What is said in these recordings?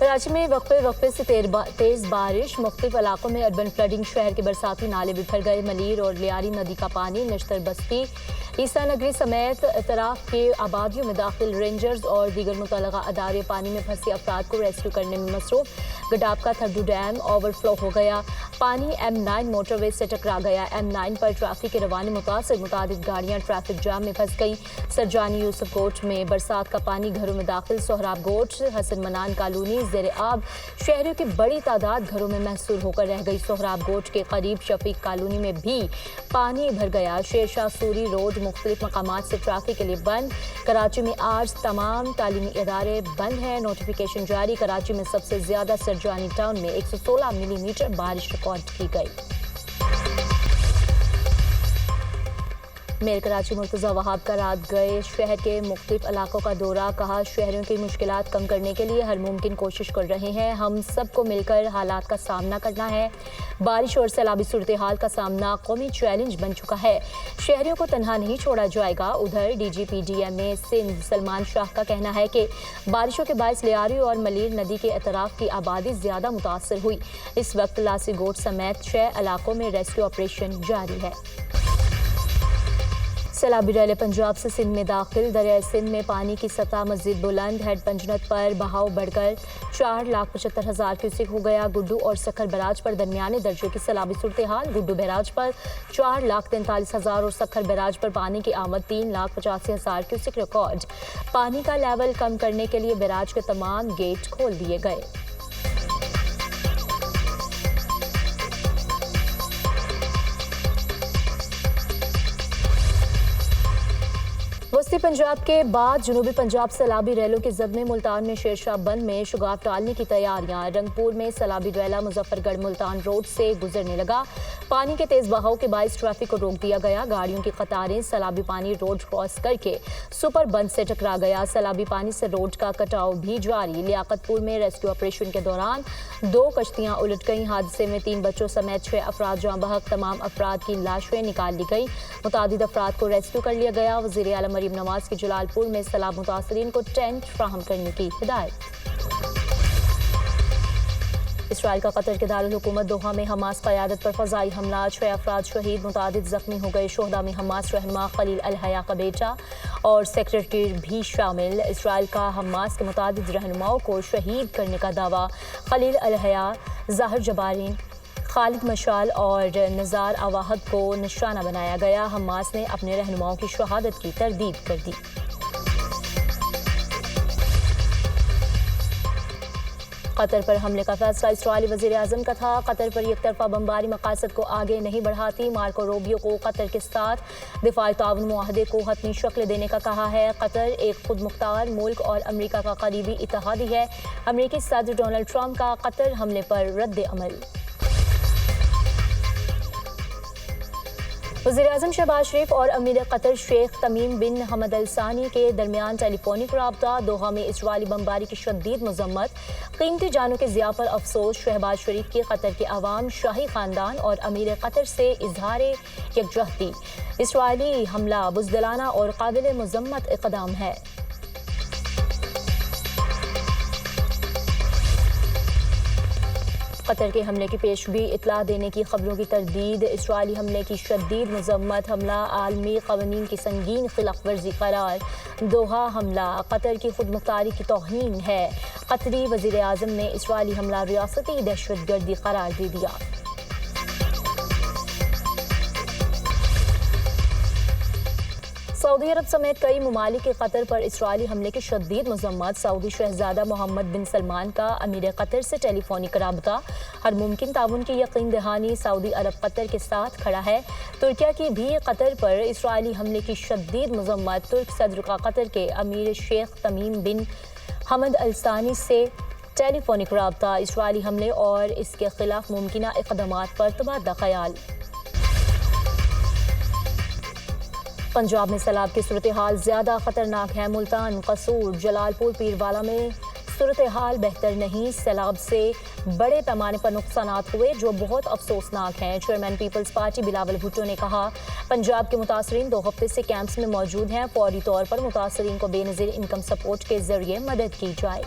कराची में वक्फे से तेज बारिश, मुख्तलिफ इलाकों में अर्बन फ्लडिंग, शहर के बरसाती नाले बिखर गए। मलीर और लियारी नदी का पानी नश्तर बस्ती, ईसा नगरी समेत इतराफ के आबादियों में दाखिल। रेंजर्स और दीगर मुतल्लका अदारे पानी में फंसे अफराद को रेस्क्यू करने में मसरूफ। गडाब का थड्डू डैम ओवरफ्लो हो गया, पानी M9 मोटरवे से टकरा गया। M9 पर ट्रैफिक के रवाने मुतासर, मुतादिद गाड़ियाँ ट्रैफिक जाम में फंस गई। सरजानी यूसुफ गोट में बरसात का पानी घरों में दाखिल। सोहराब गोट, हसन मनान कॉलोनी ज़ेर आब, शहरियों की बड़ी तादाद घरों में महसूर होकर रह गई। सोहराब गोट के करीब शफीक कॉलोनी में भी पानी भर गया। शेरशाह सूरी रोड मुख्तलिफ मकामात से ट्रैफिक के लिए बंद। कराची में आज तमाम तालीमी इदारे बंद हैं। नोटिफिकेशन जारी। कराची में सबसे ज्यादा सरजानी टाउन में 116 मिलीमीटर बारिश रिकॉर्ड की गई। मेयर कराची मुर्तज़ा वहाब का रात गए शहर के मुख्तलिफ इलाकों का दौरा। कहा, शहरियों की मुश्किलात कम करने के लिए हर मुमकिन कोशिश कर रहे हैं। हम सबको मिलकर हालात का सामना करना है। बारिश और सैलाबी सूरत हाल का सामना कौमी चैलेंज बन चुका है। शहरियों को तनहा नहीं छोड़ा जाएगा। उधर DGPDMA सिंध सलमान शाह का कहना है कि बारिशों के बायस लियारी और मलीर नदी के अतराफ की आबादी ज्यादा मुतासर हुई। इस वक्त लासी गोट समेत 6 इलाकों में रेस्क्यू ऑपरेशन जारी है। सैलाबी रैले पंजाब से सिंध में दाखिल। दरिया सिंध में पानी की सतह मजीद बुलंद। हेड पंजनत पर बहाव बढ़कर 4,75,000 क्यूसेक हो गया। गुड्डू और सखर बराज पर दरमियाने दर्जे की सैलाबी सूरत हाल। गुड्डू बैराज पर 4,43,000 और सखर बैराज पर पानी की आमद 3,85,000 क्यूसेक रिकॉर्ड। पानी का लेवल कम करने के लिए बैराज के तमाम गेट खोल दिए गए। वस्ती पंजाब के बाद जनूबी पंजाब सैलाबी रैलों के जद में मुल्तान में शेरशाह बंद में शुगाफ डालने की तैयारियां। रंगपुर में सैलाबी रैला मुजफ्फरगढ़ मुल्तान रोड से गुजरने लगा। पानी के तेज बहाव के बायस ट्रैफिक को रोक दिया गया। गाड़ियों की कतारें सैलाबी पानी रोड क्रॉस करके सुपर बंद से टकरा गया। सैलाबी पानी से रोड का कटाव भी जारी। लियाकतपुर में रेस्क्यू ऑपरेशन के दौरान 2 कश्तियां उलट गईं। हादसे में 3 बच्चों समेत 6 अफराद जाँ बहक। तमाम अफराद की लाशें निकाल ली गई। मुतादिद अफराद को रेस्क्यू कर लिया गया। वज़ीर आला मरीम नवाज की जलालपुर में सैलाब मुतासरीन को टेंट फ्राहम करने की हिदायत। इसराइल का कतर के दारुल हुकूमत दोहा में हमास क़यादत पर फ़ज़ाई हमला। 6 अफराद शहीद, मुतादिद ज़ख्मी हो गए। शोहदा में हमास रहनुमा खलील अल हया का बेटा और सेक्रेटरी भी शामिल। इसराइल का हमास के मुतादिद रहनुमाओं को शहीद करने का दावा। खलील अल हया, ज़ाहिर जबारीन, खालिद मशाल और नज़ार अवाहद को निशाना बनाया गया। हमास ने अपने रहनुमाओं की शहादत की तरदीद कर दी। कतर पर हमले का फैसला इस्राईली वज़ीर आज़म का था। कतर पर एक तरफा बमबारी मकासद को आगे नहीं बढ़ाती। मार्को रूबियो को कतर के साथ दिफाई ताउन मुआहदे को हतमी शक्ल देने का कहा है। कतर एक खुद मुख्तार मुल्क और अमरीका का करीबी इत्तेहादी है। अमरीकी सदर डोनाल्ड ट्रंप का कतर हमले पर रद्द अमल। वज़ीर-ए-आज़म शहबाज शरीफ और अमीर कतर शेख तमीम बिन हमद अल सानी के दरमियान टेलीफोनिक राब्ता। दोहा में इजरायली बमबारी की शदीद मजम्मत। कीमती जानों के ज़िया पर अफसोस। शहबाज शरीफ की कतर के अवाम, शाही खानदान और अमीर कतर से इजहार यकजहती। इजरायली हमला बुज़दिलाना और काबिल मजम्मत इक़दाम है। कतर के हमले की पेशगी इतला देने की खबरों की तरदीद। इजरायली हमले की शदीद मजम्मत। हमला आलमी क़वानीन की संगीन खिलाफ वर्जी करार। दोहा हमला कतर की खुद मुख्तारी की तौहीन है। कतरी वज़ीर आज़म ने इजरायली हमला रियासती दहशतगर्दी करार दे दिया। सऊदी अरब समेत कई ममालिक के कतर पर इजरायली हमले की शदीद मजम्मत। सऊदी शहजादा मोहम्मद बिन सलमान का अमीर कतर से टेलीफोनिक राबता। हर मुमकिन ताउन की यकीन दहानी। सऊदी अरब कतर के साथ खड़ा है। तुर्किया की भी कतर पर इजरायली हमले की शदीद मजम्मत। तुर्क सदर का कतर के अमीर शेख तमीम बिन हमद अल सानी से टेलीफोनिक राबता। इजरायली हमले और इसके खिलाफ मुमकिन इक़दामात पर तबादला ख्याल। पंजाब में सैलाब की सूरत हाल ज़्यादा ख़तरनाक है। मुल्तान, कसूर, जलालपुर, पीरवाला में सूरत हाल बेहतर नहीं। सैलाब से बड़े पैमाने पर नुकसानात हुए जो बहुत अफसोसनाक हैं। चेयरमैन पीपल्स पार्टी बिलावल भुट्टो ने कहा, पंजाब के मुतासरीन 2 हफ्ते से कैंप्स में मौजूद हैं। फौरी तौर पर मुतासरीन को बेनज़ीर इनकम सपोर्ट के जरिए मदद की जाए।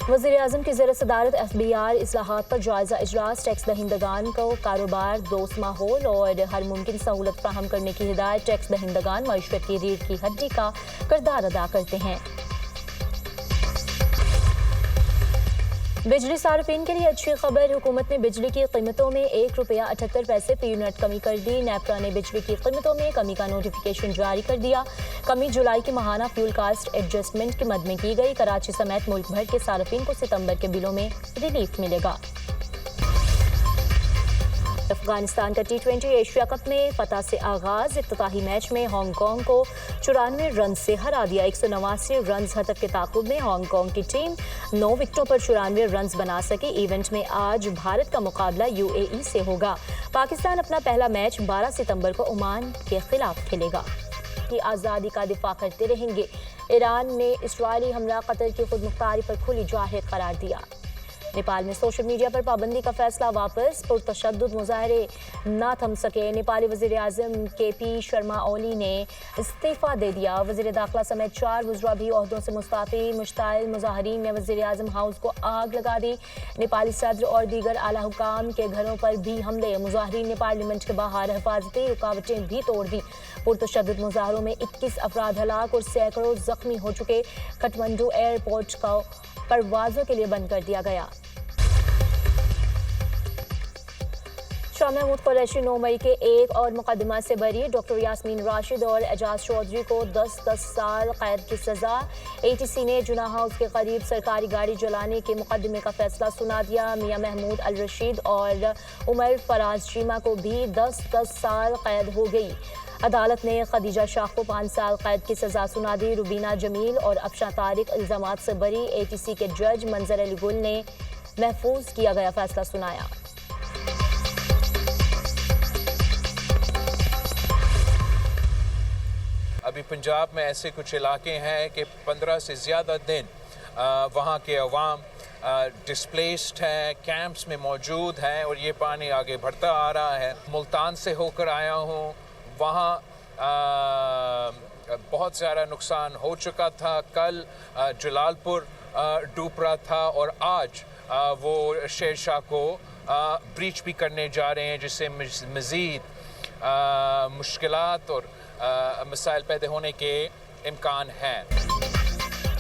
वज़ीर आज़म की ज़ेर सदारत FBI इस्लाहात पर जायज़ा इजलास, टैक्स दहिंदगान को कारोबार दोस्त माहौल और हर मुमकिन सहूलत फराहम करने की हिदायत। टैक्स दहिंदगान मईशत की रीढ़ की हड्डी का किरदार अदा करते हैं। बिजली सार्फिन के लिए अच्छी खबर, हुकूमत ने बिजली की कीमतों में ₹1.78 फी यूनिट कमी कर दी। नेपरा ने बिजली की कीमतों में कमी का नोटिफिकेशन जारी कर दिया। कमी जुलाई की माहाना फ्यूल कास्ट एडजस्टमेंट की मद में की गई। कराची समेत मुल्क भर के सार्फिन को सितंबर के बिलों में रिलीफ मिलेगा। अफगानिस्तान का T20 एशिया कप में फतह से आगाज, इफ्तिताही मैच में हांगकांग को 94 रन से हरा दिया। 189 रन हदफ के ताकुब में हांगकांग की टीम 9 विकेटों पर 94 रन बना सकी। इवेंट में आज भारत का मुकाबला UAE से होगा। पाकिस्तान अपना पहला मैच 12 सितंबर को ओमान के खिलाफ खेलेगा। की आज़ादी का दिफा करते रहेंगे। ईरान ने इस्राइली हमला कतर की खुदमुख्तारी पर खुली जाहिर करार दिया। नेपाल में सोशल मीडिया पर पाबंदी का फैसला वापस, पुरतशद्दुद मुजाहरे न थम सके। नेपाली वज़ीर आज़म KP शर्मा ओली ने इस्तीफ़ा दे दिया। वज़ीर दाखिला समेत 4 वज़रा भी ओहदों से मुस्ताफ़ी। मुश्ताइल मुजाहरीन ने वज़ीर आज़म हाउस को आग लगा दी। नेपाली सदर और दीगर आला हुकाम के घरों पर भी हमले। मुजाहरीन ने पार्लियामेंट के बाहर हिफाजती रुकावटें भी तोड़ दी। पुरतशद्दुद मुजाहरों में 21 अफराद हलाक और सैकड़ों जख्मी हो चुके। काठमांडू एयरपोर्ट को परवाज़ों के लिए बंद कर दिया गया। शाह महमूद कुरैशी 9 मई के एक और मुकदमा से बरी। डॉक्टर यास्मीन राशिद और एजाज चौधरी को 10 साल कैद की सजा। ATC ने जुना हाउस के करीब सरकारी गाड़ी जलाने के मुकदमे का फैसला सुना दिया। मियां महमूद अल रशीद और उमर फराज चीमा को भी 10 साल कैद हो गई। अदालत ने खदीजा शाह को 5 साल कैद की सजा सुना दी। रुबीना जमील और अफशा तारिक इल्जामात से बरी। ATC के जज मंजर अली गुल ने महफूज किया गया फैसला सुनाया। अभी पंजाब में ऐसे कुछ इलाके हैं कि 15 से ज़्यादा दिन वहाँ के अवाम डिस्प्लेस्ड हैं, कैंप्स में मौजूद हैं और ये पानी आगे बढ़ता आ रहा है। मुल्तान से होकर आया हूँ, वहाँ बहुत ज़्यादा नुकसान हो चुका था। कल जलालपुर डूब रहा था और आज वो शेर शाह को ब्रीच भी करने जा रहे हैं, जिससे मज़ीद मुश्किलात और मसाइल पैदा होने के इम्कान हैं।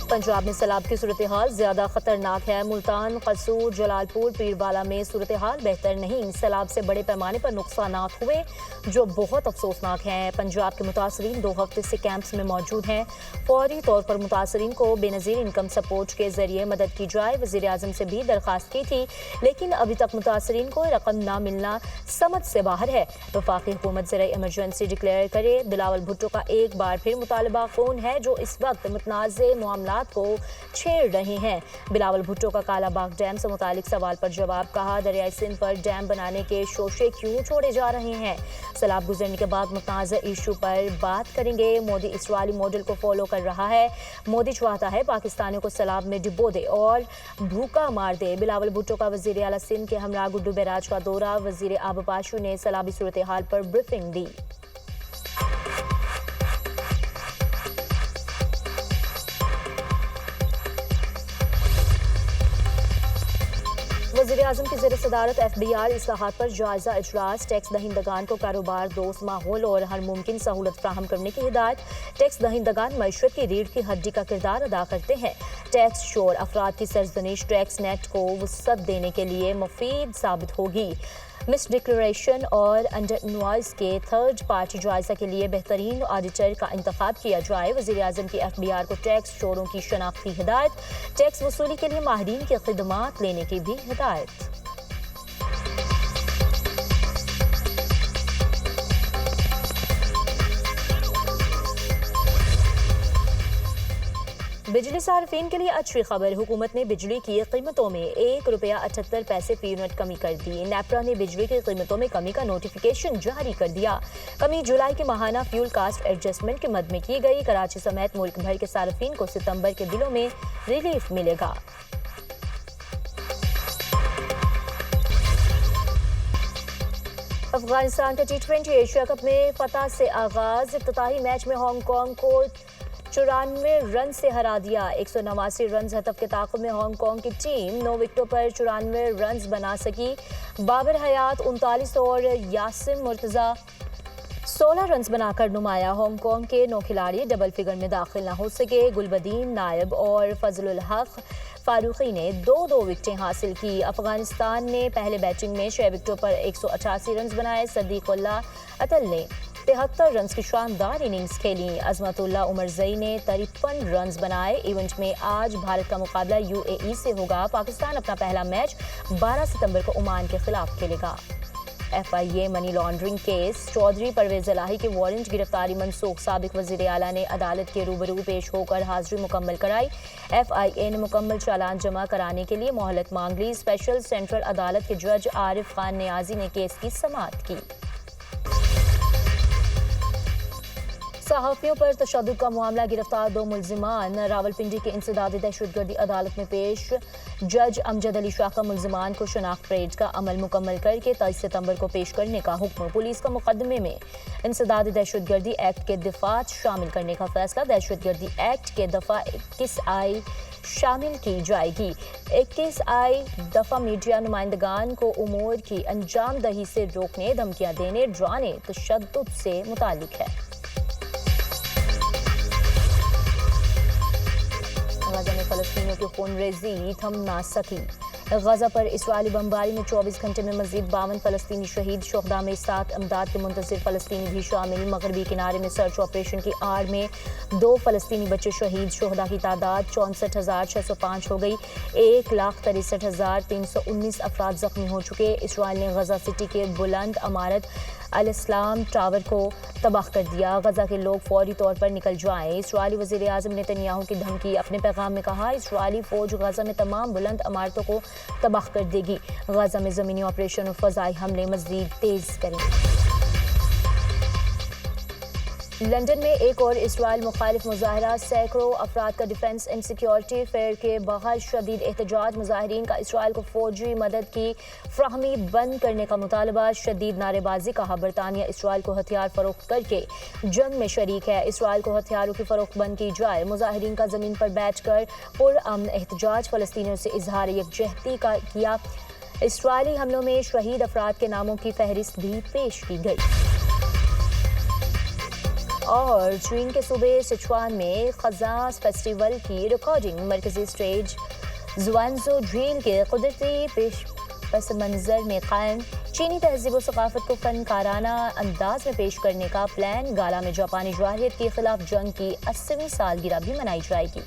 पंजाब में सैलाब की सूरत हाल ज़्यादा ख़तरनाक है। मुल्तान, कसूर, जलालपुर, पीरवाला में सूरत हाल बेहतर नहीं। सैलाब से बड़े पैमाने पर नुकसानात हुए जो बहुत अफसोसनाक हैं। पंजाब के मुतासरीन 2 हफ्ते से कैंप्स में मौजूद हैं। फौरी तौर पर मुतासरीन को बेनज़ीर इनकम सपोर्ट के ज़रिए मदद की जाए। वज़ीर आज़म से भी दरख्वास्त की थी, लेकिन अभी तक मुतासरीन को रकम ना मिलना समझ से बाहर है। वफाकी हुकूमत ज़रा इमरजेंसी डिक्लेयर करे। बिलावल भुट्टो का एक बार फिर मुतालबा कौन है जो इस वक्त मुतनाज़े मामलात को छेड़ रहे हैं। बिलावल भुट्टो का कालाबाग डैम से मुतालिक सवाल पर जवाब, कहा दरियाई सिंध पर डैम बनाने के शोशे क्यों छोड़े जा रहे हैं। सैलाब गुजरने के बाद मुतनाज़ा इशू पर बात करेंगे। मोदी इस्राइली मॉडल को फॉलो कर रहा है। मोदी चाहता है पाकिस्तानियों को सैलाब में डिबो दे और भूखा मार दे। बिलावल भुट्टो का वज़ीर आला सिंध के हमरा गुड्डू बैराज का दौरा। वज़ीर आबपाशू ने सैलाबी सूरत हाल पर ब्रीफिंग दी। वज़ीर आज़म की ज़ेर सदारत FBI इस्लाहात पर जायज़ा इजलास, टैक्स दहिंदगान को कारोबार दोस्त माहौल और हर मुमकिन सहूलत फराहम करने की हिदायत। टैक्स दहिंदगान मईशत की रीढ़ की हड्डी का किरदार अदा करते हैं। टैक्स शोर अफराद की सरजनिश टैक्स नेट को वसअत देने के लिए मुफीद साबित होगी। मिस डिक्लेरेशन और अंडर इनवॉइस के थर्ड पार्टी जायजा के लिए बेहतरीन ऑडिटर का इंतखाब किया जाए। वज़ीर आज़म की FBI को टैक्स चोरों की शनाख्ती हिदायत। टैक्स वसूली के लिए माहिरीन की खिदमात लेने की भी हिदायत। बिजली सार्फिन के लिए अच्छी खबर, हुकूमत ने बिजली की कीमतों में ₹1.78 फी यूनिट कमी कर दी। नेपरा ने बिजली की कीमतों में कमी का नोटिफिकेशन जारी कर दिया। कमी जुलाई के माहाना फ्यूल कास्ट एडजस्टमेंट की मद में की गई। कराची समेत मुल्क भर के सार्फिन को सितंबर के बिलों में रिलीफ मिलेगा। अफगानिस्तान का T20 एशिया कप में फतह से आगाज, इफ्तिताही मैच में हांगकांग को 94 रन से हरा दिया। 189 रन हतफ के ताक़ुब में हांगकांग की टीम 9 विकेटों पर 94 रन बना सकी। बाबर हयात 39 और यासिम मुर्तज़ा 16 रन बनाकर नुमाया। हांगकांग के 9 खिलाड़ी डबल फिगर में दाखिल न हो सके। गुलबदीन नायब और फजलुल हक फारूकी ने 2-2 विकेटें हासिल की। अफगानिस्तान ने पहले बैटिंग में 6 विकेटों पर 188 रन बनाए। सदीकुल्लाह अतल ने 73 रन की शानदार इनिंग्स खेली। अजमतुल्लाह उमरजई ने 53 रन बनाए। इवेंट में आज भारत का मुकाबला UAE से होगा। पाकिस्तान अपना पहला मैच 12 सितंबर को ओमान के खिलाफ खेलेगा। FIA money laundering case Chaudhry Parvez Elahi के वारंट गिरफ्तारी मनसूख। साबिक वजीर आला ने अदालत के रूबरू पेश होकर हाजिरी मुकम्मल कराई। FIA ने मुकम्मल चालान जमा कराने के लिए मोहलत मांग ली। स्पेशल सेंट्रल अदालत के जज आरिफ खान नियाजी ने केस की समाअत की। सहाफ़ियों पर तशद्दुद का मामला, गिरफ्तार 2 मुल्जिमान रावलपिंडी के इंसदादी दहशतगर्दी अदालत में पेश। जज अमजद अली शाह का मुल्जिमान को शनाख्त परेड का अमल मुकम्मल करके 23 सितंबर को पेश करने का हुक्म। पुलिस का मुकदमे में इंसदादी दहशतगर्दी एक्ट के दफात शामिल करने का फैसला। दहशतगर्दी एक्ट के दफा 21I शामिल की जाएगी। 21I दफा मीडिया नुमाइंदगान को उमूर की अंजाम दही से रोकने, धमकियां देने, डराने, तशद्दुद से मुतालिक है। गजा में फलस्तीनियों की खूनरेज़ी थम ना सकी। गजा पर इस्राएली बमबारी में 24 घंटे में मजीद 52 फलस्तीनी शहीद। शुहदा में 7 अमदाद के मुंतज़िर फलस्तीनी भी शामिल। मगरबी किनारे में सर्च ऑपरेशन की आड़ में 2 फलस्तीनी बच्चे शहीद। शुहदा की तादाद 64,605 हो गई। 1,63,319 अफराद जख्मी हो चुके। इसराइल ने गजा सिटी के बुलंद अमारत अल इस्लाम टावर को तबाह कर दिया। गजा के लोग फौरी तौर पर निकल जाएं। इस्राएली वज़ीर आज़म नेतन्याहू की धमकी। अपने पैगाम में कहा, इस्राएली फौज गजा में तमाम बुलंद अमारतों को तबाह कर देगी। गजा में ज़मीनी ऑपरेशन और फ़ज़ाई हमले मज़ीद तेज़ करेंगे। लंदन में एक और इसराइल मुखालिफ मुजाहरा। सैकड़ों अफराद का डिफेंस एंड सिक्योरिटी फेयर के बाहर शदीद एहतजाज। मुजाहिरीन का इसराइल को फौजी मदद की फ्राहमी बंद करने का मुतालबा। शदीद नारेबाजी। कहा, बरतानिया इसराइल को हथियार फरोख्त करके जंग में शरीक है। इसराइल को हथियारों की फरोख्त बंद की जाए। मुजाहिरीन का ज़मीन पर बैठ कर पुरअमन एहतजाज। फलस्तीनियों से इजहार यकजहती का किया। इसराइली हमलों में शहीद अफराद के नामों की फहरिस्त भी पेश की गई। और चीन के सूबे सिचुआन में खजास फेस्टिवल की रिकॉर्डिंग। मरकजी स्टेज ज़ुआनज़ो झील के कुदरती पस मंजर में कायम चीनी तहजीब व सकाफत को फनकाराना अंदाज में पेश करने का प्लान। गाला में जापानी जवाहिरियत के खिलाफ जंग की 80वीं सालगिरह भी मनाई जाएगी।